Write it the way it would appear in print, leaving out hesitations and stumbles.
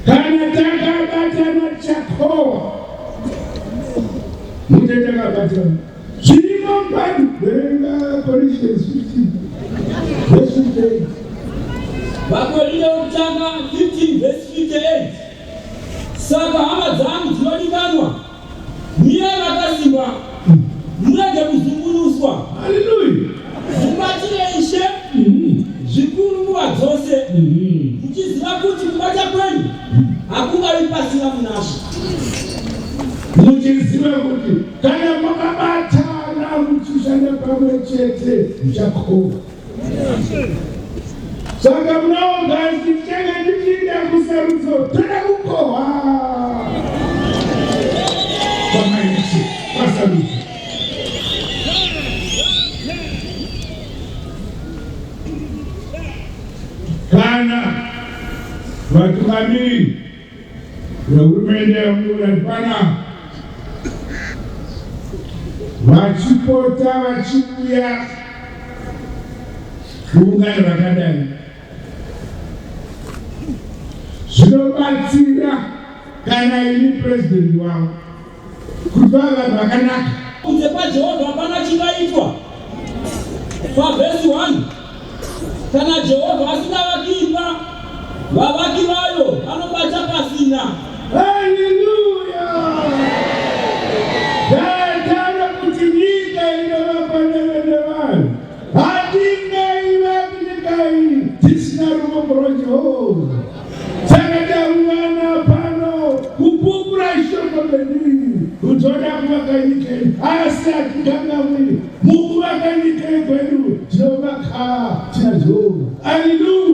Kana Takabatana Tichakohwaaa. Mute Takabatana. Zirimo mbali. Berenga Colossians 15. Verse 58. Vakorinde wokutanga 15 verse 58. Saka hama dzangu dzinodikanwa, miye vakasimba, murege kuzungunuswa. Hallelujah. Mubatire Ishe zvikuru nguva dzose, muchiziva kuti kubata kwenyu hakungavi pasina munashe. Muchiziva kuti kana makabatana muchishanda pamwe chete muchakova. Saka munaogazi tichenge tichienda kusarudzo Takakohwaaa pamaiti pasarudzo. Kana vatungamiri vehurumende yemuRwanda vachipota vachiuya kuungano vakadai zvinobatsira kana ini president wavo kuti vavanhu vakanaka. Kunze kwaJehovha hapana chingaitwa. Pavhesi 1, kana Jehovha asingavakimba, vavaki vayo vanobata pasina. Haleluya! Ndatara kuti nyika inovakwa nevanhu hatingaivaki nyika iyi tisina ruoko rwaJehovha. Saka taungana pano kupupura shoko bedii kutoda kuvaka nyika iyi, asi hatikangamwi mukuvaka nyika iyi kwedu tinovaka tina Jehovha. Haleluya!